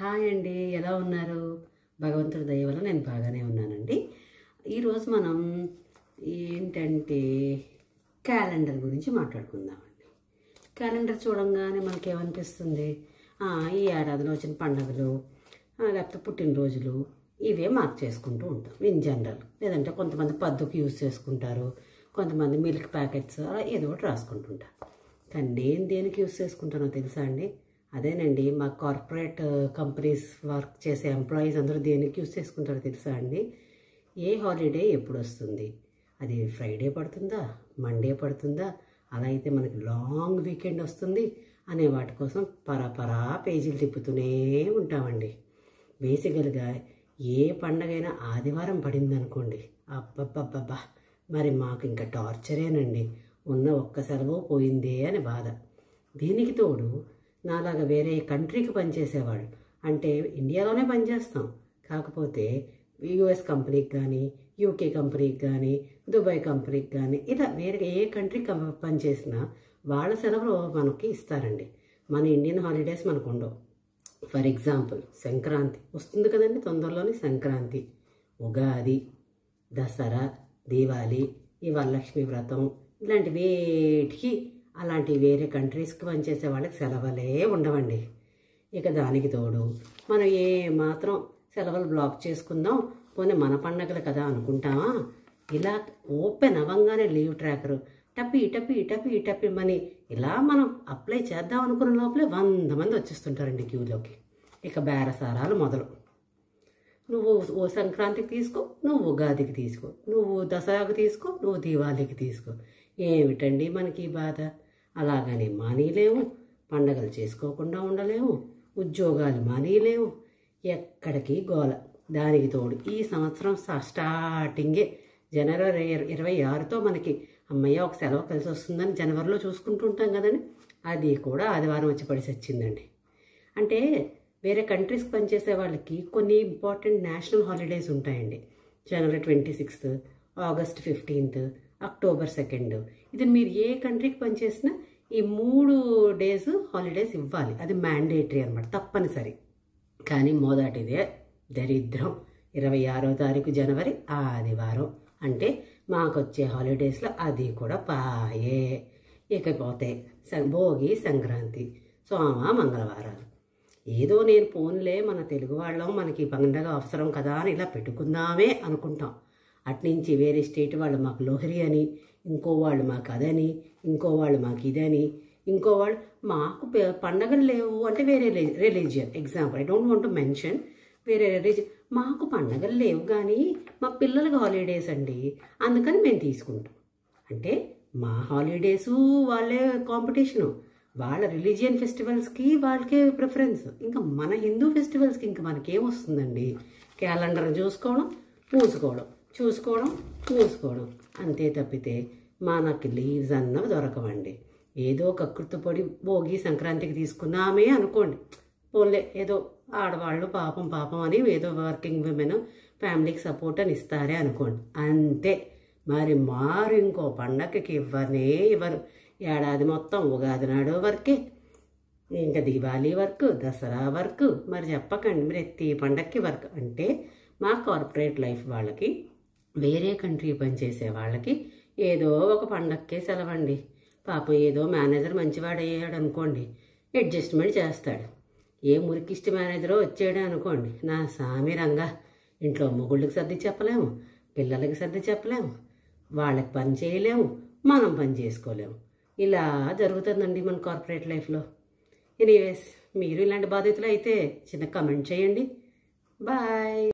Hi అండి, ఎలా ఉన్నారు? భగవంతుడి దయ వల్ల నేను బాగానే ఉన్నానండి. ఈరోజు మనం ఏంటంటే క్యాలెండర్ గురించి మాట్లాడుకుందామండి. క్యాలెండర్ చూడంగానే మనకేమనిపిస్తుంది? ఈ ఏడాదిలో వచ్చిన పండుగలు లేకపోతే పుట్టినరోజులు ఇవే మార్క్ చేసుకుంటూ ఉంటాం ఇన్ జనరల్. లేదంటే కొంతమంది పద్దుకు యూజ్ చేసుకుంటారు, కొంతమంది మిల్క్ ప్యాకెట్స్ అలా ఏదో ఒకటి రాసుకుంటుంటారు. కానీ నేను దేనికి యూజ్ చేసుకుంటానో తెలుసా అండి? అదేనండి, మా కార్పొరేట్ కంపెనీస్ వర్క్ చేసే ఎంప్లాయీస్ అందరూ దేనికి యూజ్ చేసుకుంటారో తెలుసా అండి? ఏ హాలిడే ఎప్పుడు వస్తుంది, అది ఫ్రైడే పడుతుందా, మండే పడుతుందా, అలా అయితే మనకి లాంగ్ వీకెండ్ వస్తుంది అనే వాటి కోసం పరపరా పేజీలు తిప్పుతూనే ఉంటామండి. బేసికల్గా ఏ పండగైనా ఆదివారం పడింది అనుకోండి, అబ్బబ్బబ్బబ్బా మరి మాకు ఇంకా టార్చరేనండి. ఉన్న ఒక్క సెలవు పోయిందే అని బాధ. దీనికి తోడు నాలాగా వేరే కంట్రీకి పనిచేసేవాళ్ళు, అంటే ఇండియాలోనే పనిచేస్తాం కాకపోతే యుఎస్ కంపెనీకి కానీ, యూకే కంపెనీకి కానీ, దుబాయ్ కంపెనీకి కానీ, ఇలా వేరే ఏ కంట్రీకి పనిచేసినా వాళ్ళ సెలవులు మనకి ఇస్తారండి. మన ఇండియన్ హాలిడేస్ మనకు ఉండవు. ఫర్ ఎగ్జాంపుల్ సంక్రాంతి వస్తుంది కదండి, తొందరలోనే సంక్రాంతి, ఉగాది, దసరా, దీవాలి, ఈ వరలక్ష్మి వ్రతం ఇలాంటి వేటికి అలాంటి వేరే కంట్రీస్కి పనిచేసే వాళ్ళకి సెలవులే ఉండవండి. ఇక దానికి తోడు మనం ఏ మాత్రం సెలవులు బ్లాక్ చేసుకుందాం, పోనీ మన పండగలు కదా అనుకుంటామా, ఇలా ఓపెన్ అవ్వంగానే లీవ్ ట్రాకరు టపి టపి టపి టపి మని ఇలా మనం అప్లై చేద్దాం అనుకున్న లోపలే 100 మంది వచ్చేస్తుంటారండి క్యూలోకి. ఇక బేరసారాలు మొదలు. నువ్వు ఓ సంక్రాంతికి తీసుకో, నువ్వు ఉగాదికి తీసుకో, నువ్వు దసరాకి తీసుకో, నువ్వు దీవాళికి తీసుకో. ఏమిటండి మనకి బాధ? అలాగని మానేయలేము, పండగలు చేసుకోకుండా ఉండలేము, ఉద్యోగాలు మానేయలేము, ఎక్కడికి గోల. దానికి తోడు ఈ సంవత్సరం స్టార్టింగే జనవరి 26తో మనకి అమ్మయ్య ఒక సెలవు కలిసి వస్తుందని జనవరిలో చూసుకుంటూ ఉంటాం కదండి, అది కూడా ఆదివారం వచ్చి పడిసి వచ్చిందండి. అంటే వేరే కంట్రీస్కి పనిచేసే వాళ్ళకి కొన్ని ఇంపార్టెంట్ నేషనల్ హాలిడేస్ ఉంటాయండి. జనవరి 26, ఆగస్ట్ 15, అక్టోబర్ 2. ఇది మీరు ఏ కంట్రీకి పనిచేసినా ఈ 3 డేస్ హాలిడేస్ ఇవ్వాలి. అది మ్యాండేటరీ అనమాట, తప్పనిసరి. కానీ మొదటిదే దరిద్రం, 26వ తారీఖు జనవరి ఆదివారం. అంటే మాకు వచ్చే హాలిడేస్లో అది కూడా పాయే. ఇకపోతే భోగి, సంక్రాంతి, సోమ, మంగళవారాలు. ఏదో నేను ఫోన్లే మన తెలుగు వాళ్ళం, మనకి పండగ అవసరం కదా అని ఇలా పెట్టుకుందామే అనుకుంటాం. అట్నుంచి వేరే స్టేట్ వాళ్ళు మాకు లోహరి అని, ఇంకో వాళ్ళు మాకు అదని, ఇంకో వాళ్ళు మాకు ఇదని, ఇంకో వాళ్ళు మాకు పండగలు లేవు అంటే వేరే religion. Example, I don't want to mention వేరే రిలీజియన్. మాకు పండగలు లేవు కానీ మా పిల్లలకి హాలిడేస్ అండి, అందుకని మేము తీసుకుంటాం. అంటే మా హాలిడేసు వాళ్ళే కాంపిటీషను, వాళ్ళ రిలీజియన్ ఫెస్టివల్స్కి వాళ్ళకే ప్రిఫరెన్స్. ఇంకా మన హిందూ ఫెస్టివల్స్కి ఇంకా మనకేమొస్తుందండి? క్యాలెండర్ చూసుకోవడం, మూసుకోవడం, చూసుకోవడం, మూసుకోవడం, అంతే తప్పితే మనకి లీవ్స్ అన్నవి దొరకవండి. ఏదో కకృతిపడి భోగి, సంక్రాంతికి తీసుకున్నామే అనుకోండి, పోన్లే ఏదో ఆడవాళ్ళు పాపం అని ఏదో వర్కింగ్ విమెన్ ఫ్యామిలీకి సపోర్ట్ అని ఇస్తారే అనుకోండి, అంతే. మారు ఇంకో పండగకి ఇవ్వరు. ఏడాది మొత్తం ఉగాది నాడు వర్కే, ఇంకా దీవాళీ వర్క్, దసరా వర్క్, మరి చెప్పకండి ప్రతి పండగకి వర్క్. అంటే మా కార్పొరేట్ లైఫ్ వాళ్ళకి, వేరే కంట్రీ పనిచేసే వాళ్ళకి ఏదో ఒక పండగకే సెలవండి. పాపం ఏదో మేనేజర్ మంచివాడు అయ్యాడు అనుకోండి, అడ్జస్ట్మెంట్ చేస్తాడు. ఏ మురికిష్టి మేనేజరో వచ్చాడు అనుకోండి, నా సామి రంగా ఇంట్లో మొగుళ్ళకి సర్ది చెప్పలేము, పిల్లలకి సర్ది చెప్పలేము, వాళ్ళకి పని చేయలేము, మనం పని చేసుకోలేము. ఇలా జరుగుతుందండి మన కార్పొరేట్ లైఫ్లో. ఎనీవేస్, మీరు ఇలాంటి బాధితులు అయితే చిన్న కమెంట్ చేయండి. బాయ్.